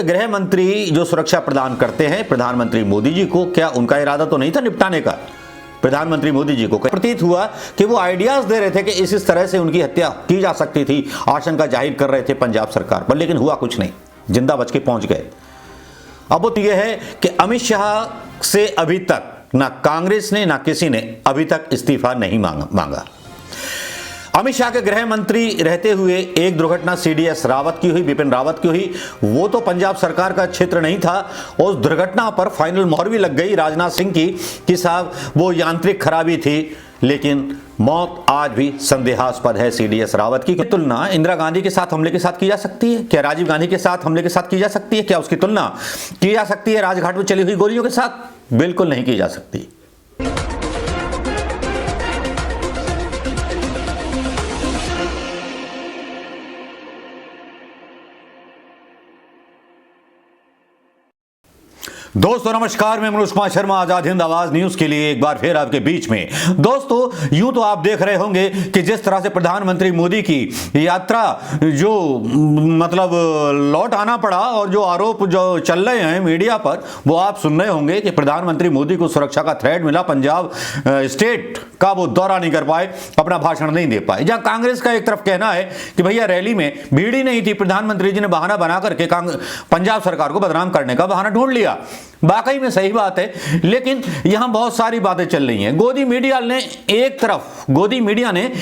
गृह मंत्री जो सुरक्षा प्रदान करते हैं प्रधानमंत्री मोदी जी को, क्या उनका इरादा तो नहीं था निपटाने का? प्रधानमंत्री मोदी जी को प्रतीत हुआ कि वो आइडियाज दे रहे थे कि इस तरह से उनकी हत्या की जा सकती थी, आशंका जाहिर कर रहे थे पंजाब सरकार पर, लेकिन हुआ कुछ नहीं, जिंदा बच के पहुंच गए। अब वो यह है कि अमित शाह से अभी तक ना कांग्रेस ने ना किसी ने अभी तक इस्तीफा नहीं मांगा। अमित शाह के गृह मंत्री रहते हुए एक दुर्घटना सीडीएस रावत की हुई, बिपिन रावत की हुई। वो तो पंजाब सरकार का क्षेत्र नहीं था। उस दुर्घटना पर फाइनल मोहर भी लग गई राजनाथ सिंह की कि साहब वो यांत्रिक खराबी थी, लेकिन मौत आज भी संदेहास्पद है सीडीएस रावत की। तुलना इंदिरा गांधी के साथ हमले के साथ की जा सकती है क्या? राजीव गांधी के साथ हमले के साथ की जा सकती है क्या? उसकी तुलना की जा सकती है राजघाट में चली हुई गोलियों के साथ? बिल्कुल नहीं की जा सकती। दोस्तों नमस्कार, मैं मनोज कुमार शर्मा आजाद हिंद आवाज न्यूज के लिए एक बार फिर आपके बीच में। दोस्तों यूं तो आप देख रहे होंगे कि जिस तरह से प्रधानमंत्री मोदी की यात्रा जो मतलब लौट आना पड़ा और जो आरोप जो चल रहे हैं मीडिया पर, वो आप सुन रहे होंगे कि प्रधानमंत्री मोदी को सुरक्षा का थ्रेट मिला, पंजाब स्टेट का वो दौरा नहीं कर पाए, अपना भाषण नहीं दे पाए। जहां कांग्रेस का एक तरफ कहना है कि भैया रैली में भीड़ ही नहीं थी, प्रधानमंत्री जी ने बहाना बना करके पंजाब सरकार को बदनाम करने का बहाना ढूंढ लिया। वाकई में सही बात है, लेकिन यहां बहुत सारी बातें चल रही हैं। गोदी मीडिया ने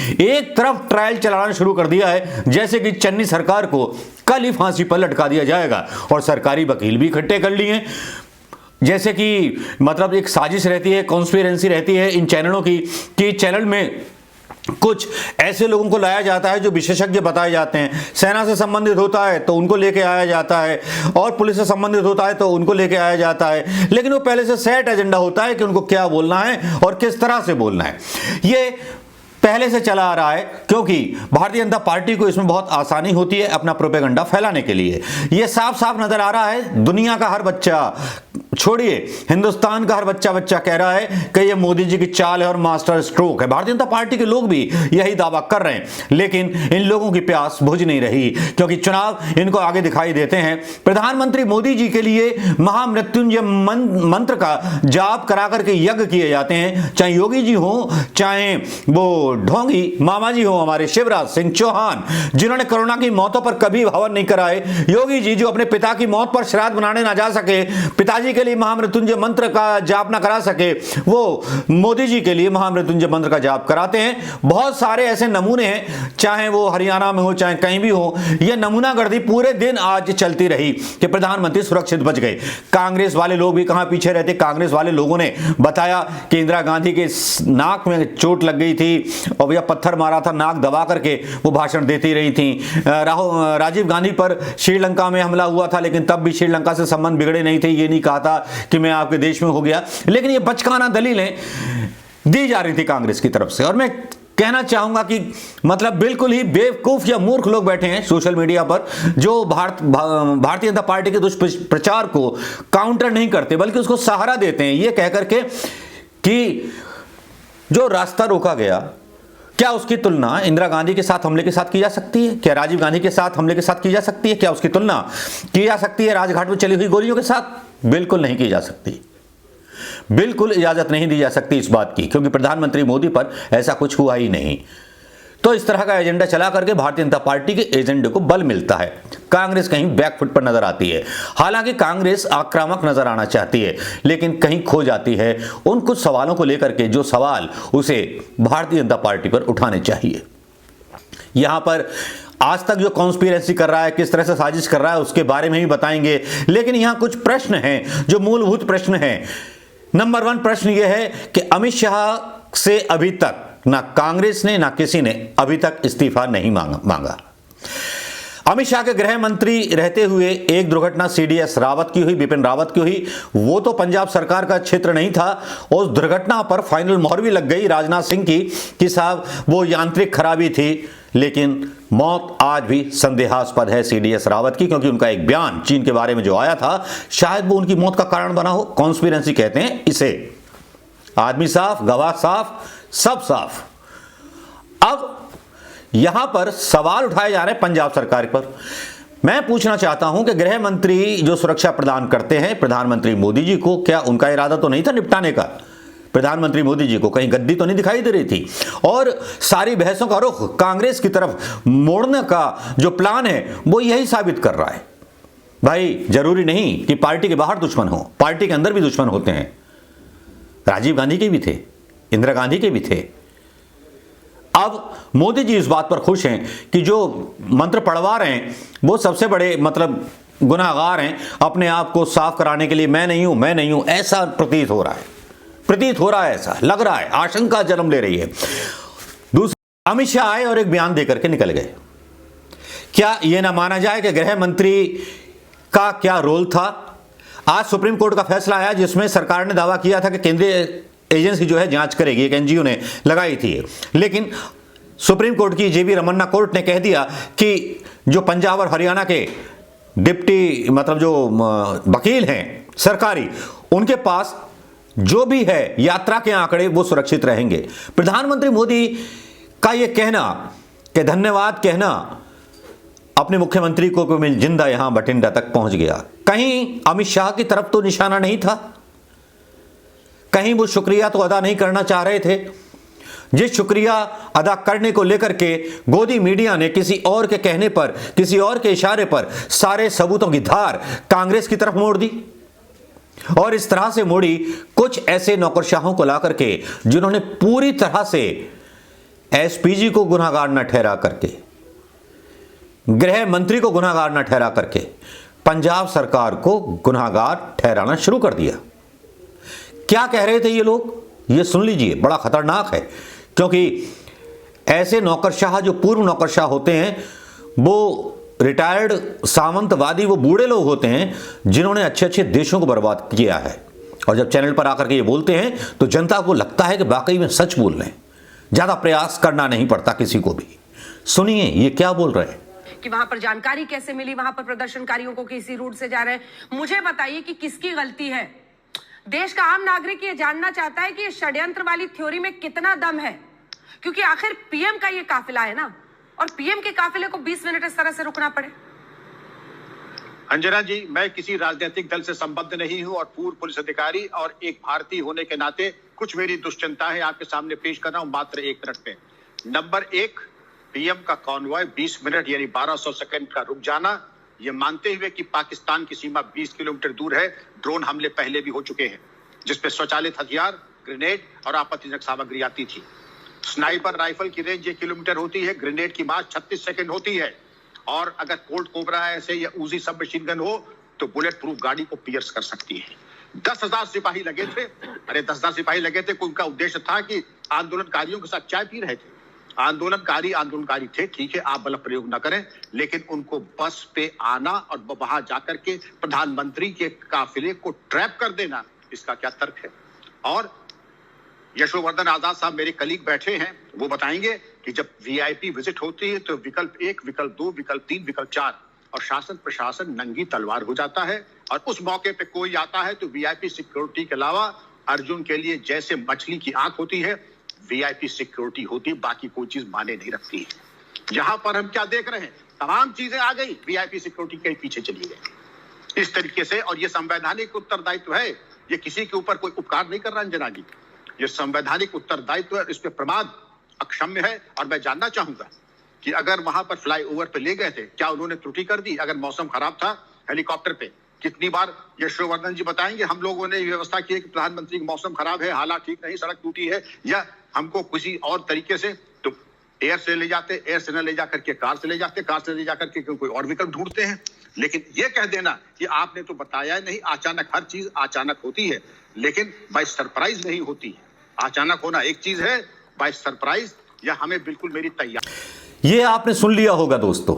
एक तरफ ट्रायल चलाना शुरू कर दिया है, जैसे कि चन्नी सरकार को कल ही फांसी पर लटका दिया जाएगा, और सरकारी वकील भी इकट्ठे कर लिए हैं। जैसे कि मतलब एक साजिश रहती है, कॉन्स्पिरेंसी रहती है इन चैनलों की कि चैनल में कुछ ऐसे लोगों को लाया जाता है जो विशेषज्ञ बताए जाते हैं। सेना से संबंधित होता है तो उनको लेके आया जाता है, और पुलिस से संबंधित होता है तो उनको लेके आया जाता है, लेकिन वो पहले से सेट एजेंडा होता है कि उनको क्या बोलना है और किस तरह से बोलना है। ये पहले से चला आ रहा है, क्योंकि भारतीय जनता पार्टी को इसमें बहुत आसानी होती है अपना प्रोपेगेंडा फैलाने के लिए। यह साफ साफ नजर आ रहा है, दुनिया का हर बच्चा, छोड़िए हिंदुस्तान का हर बच्चा कह रहा है कि यह मोदी जी की चाल है और मास्टर स्ट्रोक है। भारतीय जनता पार्टी के लोग भी यही दावा कर रहे हैं, लेकिन इन लोगों की प्यास बुझ नहीं रही, क्योंकि चुनाव इनको आगे दिखाई देते हैं। प्रधानमंत्री मोदी जी के लिए महामृत्युंजय मंत्र का जाप करा करके यज्ञ किए जाते हैं, चाहे योगी जी हो, चाहे वो ढोंगी मामा जी हो हमारे शिवराज सिंह चौहान, जिन्होंने कोरोना की मौतों पर कभी हवन नहीं कराए। योगी जी जो अपने पिता की मौत पर श्राद्ध बनाने ना जा सके, पिताजी के लिए महामृत्युंजय मंत्र का जाप ना करा सके, वो मोदी जी के लिए महामृत्युंजय मंत्र का जाप कराते हैं। बहुत सारे ऐसे नमूने हैं, चाहे वो हरियाणा में हो चाहे कहीं भी हो, यह नमूनागर्दी पूरे दिन आज चलती रही कि प्रधानमंत्री सुरक्षित बच गए। कांग्रेस वाले लोग भी कहां पीछे रहते। कांग्रेस वाले लोगों ने बताया कि इंदिरा गांधी के नाक में चोट लग गई थी और भैया पत्थर मारा था, नाक दबा करके वो भाषण देती रही थी। राजीव गांधी पर श्रीलंका में हमला हुआ था, लेकिन तब भी श्रीलंका से संबंध बिगड़े नहीं थे। ये नहीं कहा था कि मैं आपके देश में हो गया, लेकिन ये बचकाना दलीलें दी जा रही थी कांग्रेस की तरफ से। और मैं कहना चाहूंगा कि मतलब बिल्कुल ही बेवकूफ या मूर्ख लोग बैठे हैं सोशल मीडिया पर, जो भारतीय जनता पार्टी के दुष्प्रचार को काउंटर नहीं करते, बल्कि उसको सहारा देते हैं, ये कह करके कि जो रास्ता रोका गया, क्या उसकी तुलना इंदिरा गांधी के साथ हमले के साथ की जा सकती है क्या? राजीव गांधी के साथ हमले के साथ की जा सकती है क्या? उसकी तुलना की जा सकती है राजघाट में चली हुई गोलियों के साथ? बिल्कुल नहीं की जा सकती। बिल्कुल इजाजत नहीं दी जा सकती इस बात की, क्योंकि प्रधानमंत्री मोदी पर ऐसा कुछ हुआ ही नहीं। तो इस तरह का एजेंडा चला करके भारतीय जनता पार्टी के एजेंडे को बल मिलता है। कांग्रेस कहीं बैकफुट पर नजर आती है। हालांकि कांग्रेस आक्रामक नजर आना चाहती है, लेकिन कहीं खो जाती है उन कुछ सवालों को लेकर के जो सवाल उसे भारतीय जनता पार्टी पर उठाने चाहिए। यहां पर आज तक जो कॉन्स्पिरेसी कर रहा है, किस तरह से साजिश कर रहा है, उसके बारे में भी बताएंगे, लेकिन यहां कुछ प्रश्न हैं जो मूलभूत प्रश्न हैं। नंबर 1 प्रश्न यह है कि अमित शाह से अभी तक ना कांग्रेस ने ना किसी ने अभी तक इस्तीफा नहीं मांगा। अमित शाह के गृह मंत्री रहते हुए एक दुर्घटना सीडीएस रावत की हुई, बिपिन रावत की हुई। वो तो पंजाब सरकार का क्षेत्र नहीं था। उस दुर्घटना पर फाइनल मोहर भी लग गई राजनाथ सिंह की कि साहब वो यांत्रिक खराबी थी, लेकिन मौत आज भी संदेहास्पद है सीडीएस रावत की, क्योंकि उनका एक बयान चीन के बारे में जो आया था, शायद वो उनकी मौत का कारण बना हो। कॉन्स्पिरेंसी कहते हैं इसे। आदमी साफ, गवाह साफ, सब साफ। अब यहां पर सवाल उठाए जा रहे हैं पंजाब सरकार पर। मैं पूछना चाहता हूं कि गृह मंत्री जो सुरक्षा प्रदान करते हैं प्रधानमंत्री मोदी जी को, क्या उनका इरादा तो नहीं था निपटाने का? प्रधानमंत्री मोदी जी को कहीं गद्दी तो नहीं दिखाई दे रही थी? और सारी बहसों का रुख कांग्रेस की तरफ मोड़ने का जो प्लान है वो यही साबित कर रहा है। भाई जरूरी नहीं कि पार्टी के बाहर दुश्मन हो, पार्टी के अंदर भी दुश्मन होते हैं। राजीव गांधी के भी थे, इंदिरा गांधी के भी थे। अब मोदी जी इस बात पर खुश हैं कि जो मंत्र पढ़वा रहे हैं वो सबसे बड़े मतलब गुनाहगार हैं। अपने आप को साफ कराने के लिए मैं नहीं हूं, ऐसा प्रतीत हो रहा है, ऐसा लग रहा है, आशंका जन्म ले रही है। दूसरा, अमित शाह आए और एक बयान देकर के निकल गए। क्या यह ना माना जाए कि गृह मंत्री का क्या रोल था? आज सुप्रीम कोर्ट का फैसला आया जिसमें सरकार ने दावा किया था कि केंद्रीय एजेंसी जो है जांच करेगी, एक एनजीओ ने लगाई थी, लेकिन सुप्रीम कोर्ट की जेबी रमन्ना कोर्ट ने कह दिया कि जो पंजाब और हरियाणा के डिप्टी मतलब जो वकील हैं सरकारी, उनके पास जो भी है यात्रा के आंकड़े वो सुरक्षित रहेंगे। प्रधानमंत्री मोदी का ये कहना कि धन्यवाद कहना अपने मुख्यमंत्री को कि मैं जिंदा यहां बठिंडा तक पहुंच गया, कहीं अमित शाह की तरफ तो निशाना नहीं था? कहीं वो शुक्रिया तो अदा नहीं करना चाह रहे थे? जिस शुक्रिया अदा करने को लेकर के गोदी मीडिया ने किसी और के कहने पर, किसी और के इशारे पर सारे सबूतों की धार कांग्रेस की तरफ मोड़ दी। और इस तरह से मोड़ी कुछ ऐसे नौकरशाहों को ला करके जिन्होंने पूरी तरह से एसपीजी को गुनाहगार न ठहरा करके, गृह मंत्री को गुनाहगार न ठहरा करके पंजाब सरकार को गुनाहगार ठहराना शुरू कर दिया। क्या कह रहे थे ये लोग, ये सुन लीजिए, बड़ा खतरनाक है। क्योंकि ऐसे नौकरशाह जो पूर्व नौकरशाह होते हैं वो रिटायर्ड सामंतवादी, वो बूढ़े लोग होते हैं जिन्होंने अच्छे अच्छे देशों को बर्बाद किया है। और जब चैनल पर आकर के ये बोलते हैं तो जनता को लगता है कि वाकई में सच बोल रहे हैं, ज्यादा प्रयास करना नहीं पड़ता किसी को भी। सुनिए ये क्या बोल रहे हैं कि वहां पर जानकारी कैसे मिली, वहां पर प्रदर्शनकारियों को किसी रूट से जा रहे हैं। मुझे बताइए कि किसकी गलती है? देश का आम नागरिक ये जानना चाहता है कि ये षड्यंत्र वाली थ्योरी में कितना दम है, क्योंकि आखिर पीएम का ये काफिला है ना, और पीएम के काफिले को 20 मिनट इस तरह से रुकना पड़े। अंजना जी, मैं किसी राजनीतिक दल से संबद्ध नहीं हूं और पूर्व पुलिस अधिकारी और एक भारतीय होने के नाते कुछ मेरी दुश्चिंता है आपके सामने पेश कर रहा हूं मात्र 1 मिनट में। नंबर 1, पीएम का कॉन्वॉय 20 मिनट यानी 1200 सेकंड का रुक जाना, ये मानते हुए कि पाकिस्तान की सीमा 20 किलोमीटर दूर है। ड्रोन हमले पहले भी हो चुके हैं जिसपे स्वचालित हथियार, ग्रेनेड और आपत्तिजनक सामग्री आती थी। स्नाइपर राइफल की रेंज 1 किलोमीटर होती है, ग्रेनेड की मार 36 सेकंड होती है, और अगर कोल्ट कोबरा ऐसे या उजी सब मशीन गन हो तो बुलेट प्रूफ गाड़ी को पियर्स कर सकती है। 10,000 सिपाही लगे थे। अरे 10,000 सिपाही लगे थे, उनका उद्देश्य था कि आंदोलनकारियों के साथ चाय पी रहे थे। आंदोलनकारी थे, ठीक है, आप बल प्रयोग न करें, लेकिन उनको बस पे आना और वहां जाकर के प्रधानमंत्री के काफिले को ट्रैप कर देना, इसका क्या तर्क है? और यशोवर्धन आजाद साहब मेरे कलीग बैठे हैं, वो बताएंगे कि जब वीआईपी विजिट होती है तो विकल्प 1, विकल्प 2, विकल्प 3, विकल्प 4 और शासन प्रशासन नंगी तलवार हो जाता है। और उस मौके पे कोई आता है तो वीआईपी सिक्योरिटी के अलावा अर्जुन के लिए जैसे मछली की आंख होती है, वीआईपी सिक्योरिटी होती है, बाकी कोई चीज माने नहीं रखती है। यहां पर हम क्या देख रहे हैं, तमाम चीजें आ गई, वीआईपी सिक्योरिटी के पीछे चली गई इस तरीके से। और ये संवैधानिक उत्तरदायित्व है, ये किसी के ऊपर कोई उपकार नहीं कर रहा अंजना जी, ये संवैधानिक उत्तरदायित्व है, इस पे प्रमाद अक्षम्य है। और मैं जानना चाहूंगा कि अगर वहां पर फ्लाईओवर पे ले गए थे, क्या उन्होंने त्रुटि कर दी? अगर मौसम खराब था, हेलीकॉप्टर पे कितनी बार यशोवर्धन जी बताएंगे हम लोगों ने व्यवस्था की कि प्रधानमंत्री मौसम खराब है, हालात ठीक नहीं, सड़क टूटी है, या हमको किसी और तरीके से तो एयर से ले जाते, एयर से न ले जाकर के कार से ले जाते, कार से ले जाकर के कोई और विकल्प ढूंढते हैं। लेकिन ये कह देना कि आपने तो बताया नहीं, अचानक हर चीज अचानक होती है, लेकिन बाय सरप्राइज नहीं होती है। अचानक होना एक चीज है, बाय सरप्राइज या हमें बिल्कुल मेरी तैयार। ये आपने सुन लिया होगा दोस्तों।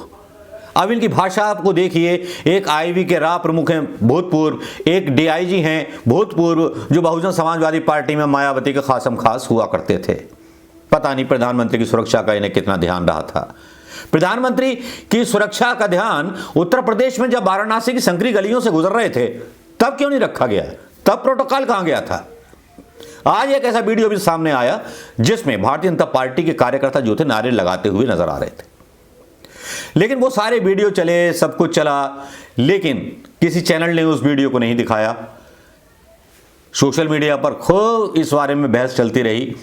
अब इनकी भाषा आपको देखिए, एक आईवी के राह प्रमुख हैं भूतपूर्व, एक डीआईजी हैं भूतपूर्व, जो बहुजन समाजवादी पार्टी में मायावती के खासम खास हुआ करते थे। पता नहीं प्रधानमंत्री की सुरक्षा का इन्हें कितना ध्यान रहा था। प्रधानमंत्री की सुरक्षा का ध्यान उत्तर प्रदेश में जब वाराणसी की संकरी गलियों से गुजर रहे थे तब क्यों नहीं रखा गया? तब प्रोटोकॉल कहां गया था? आज एक ऐसा वीडियो भी सामने आया जिसमें भारतीय जनता पार्टी के कार्यकर्ता जो थे नारे लगाते हुए नजर आ रहे थे। लेकिन वो सारे वीडियो चले, सब कुछ चला, लेकिन किसी चैनल ने उस वीडियो को नहीं दिखाया। सोशल मीडिया पर खूब इस बारे में बहस चलती रही,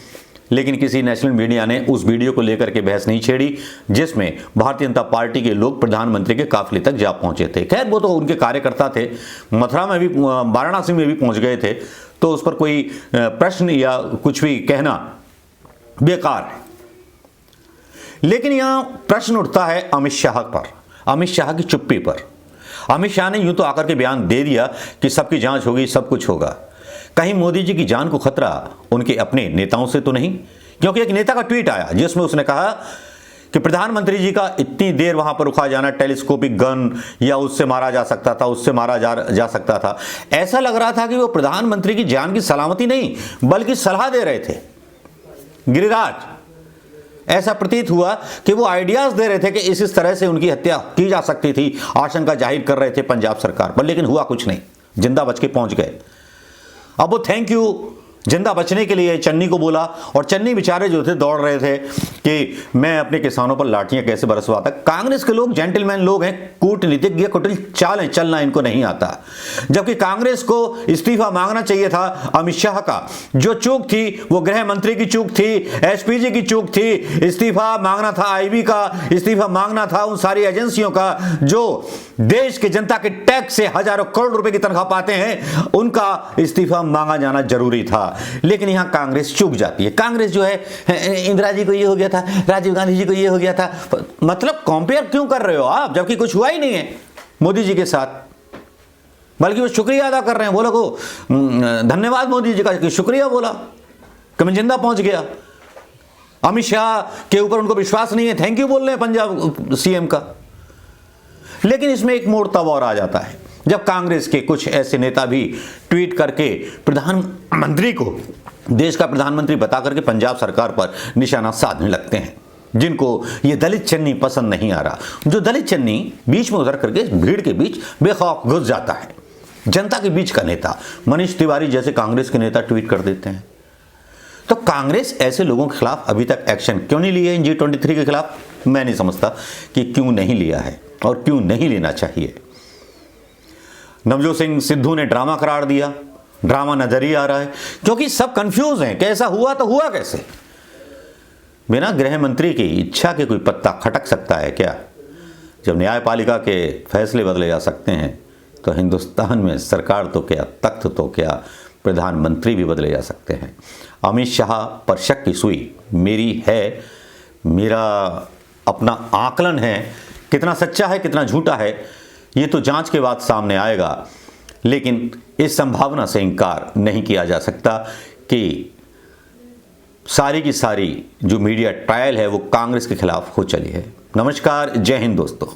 लेकिन किसी नेशनल मीडिया ने उस वीडियो को लेकर के बहस नहीं छेड़ी जिसमें भारतीय जनता पार्टी के लोग प्रधानमंत्री के काफिले तक जा पहुंचे थे। खैर वो तो उनके कार्यकर्ता थे, मथुरा में भी, वाराणसी में भी पहुंच गए थे, तो उस पर कोई प्रश्न या कुछ भी कहना बेकार है। लेकिन यहां प्रश्न उठता है अमित शाह पर, अमित शाह की चुप्पी पर। अमित शाह ने यूं तो आकर के बयान दे दिया कि सबकी जांच होगी, सब कुछ होगा। कहीं मोदी जी की जान को खतरा उनके अपने नेताओं से तो नहीं? क्योंकि एक नेता का ट्वीट आया जिसमें उसने कहा कि प्रधानमंत्री जी का इतनी देर वहां पर रुका जाना टेलीस्कोपिक गन या उससे मारा जा सकता था, उससे मारा जा सकता था। ऐसा लग रहा था कि वो प्रधानमंत्री की जान की सलामती नहीं बल्कि सलाह दे रहे थे। गिरिराज, ऐसा प्रतीत हुआ कि वो आइडियाज दे रहे थे कि इस तरह से उनकी हत्या की जा सकती थी, आशंका जाहिर कर रहे थे पंजाब सरकार पर, लेकिन हुआ कुछ नहीं, जिंदा बच के पहुंच गए। अब वो थैंक यू जिंदा बचने के लिए चन्नी को बोला, और चन्नी बेचारे जो थे दौड़ रहे थे कि मैं अपने किसानों पर लाठियां कैसे बरसवाता। कांग्रेस के लोग जेंटलमैन लोग हैं, कूटनीतिज्ञ, कुटिल चालें चलना इनको नहीं आता। जबकि कांग्रेस को इस्तीफा मांगना चाहिए था अमित शाह का। जो चूक थी वो गृह मंत्री की चूक थी, एसपीजी की चूक थी। इस्तीफा मांगना था आईबी का, इस्तीफा मांगना था उन सारी एजेंसियों का जो देश की जनता के टैक्स से हजारों करोड़ रुपए की तनख्वाह पाते हैं, उनका इस्तीफा मांगा जाना जरूरी था। लेकिन यहां कांग्रेस चूक जाती है। कांग्रेस जो है, इंदिरा जी को ये हो गया था, राजीव गांधी जी को ये हो गया था। मतलब कंपेयर क्यों कर रहे हो आप, जबकि कुछ हुआ ही नहीं है मोदी जी के साथ। बल्कि वो शुक्रिया अदा कर रहे हैं, बोला को धन्यवाद मोदी जी का, कि शुक्रिया बोला कि मैं जिंदा पहुंच गया। अमित शाह के ऊपर उनको विश्वास नहीं है, थैंक यू बोल रहे हैं पंजाब सीएम का। लेकिन इसमें एक मोड़ तब और आ जाता है जब कांग्रेस के कुछ ऐसे नेता भी ट्वीट करके प्रधानमंत्री को देश का प्रधानमंत्री बता करके पंजाब सरकार पर निशाना साधने लगते हैं, जिनको ये दलित चन्नी पसंद नहीं आ रहा। जो दलित चन्नी बीच में उतर करके भीड़ के बीच बेखौफ घुस जाता है। जनता के बीच का नेता मनीष तिवारी जैसे कांग्रेस के नेता ट्वीट कर देते हैं। तो कांग्रेस ऐसे लोगों के खिलाफ अभी तक एक्शन क्यों नहीं लिया है? G23 के खिलाफ मैं नहीं समझता कि क्यों नहीं लिया है और क्यों नहीं लेना चाहिए। नवजोत सिंह सिद्धू ने ड्रामा करार दिया, ड्रामा नजर ही आ रहा है, क्योंकि सब कंफ्यूज हैं कि ऐसा हुआ तो हुआ कैसे। बिना गृह मंत्री की इच्छा के कोई पत्ता खटक सकता है क्या? जब न्यायपालिका के फैसले बदले जा सकते हैं तो हिंदुस्तान में सरकार तो क्या, तख्त तो क्या, प्रधानमंत्री भी बदले जा सकते हैं। अमित शाह पर शक की सुई मेरी है, मेरा अपना आकलन है। कितना सच्चा है कितना झूठा है ये तो जांच के बाद सामने आएगा, लेकिन इस संभावना से इनकार नहीं किया जा सकता कि सारी की सारी जो मीडिया ट्रायल है वो कांग्रेस के खिलाफ हो चली है। नमस्कार, जय हिंद दोस्तों।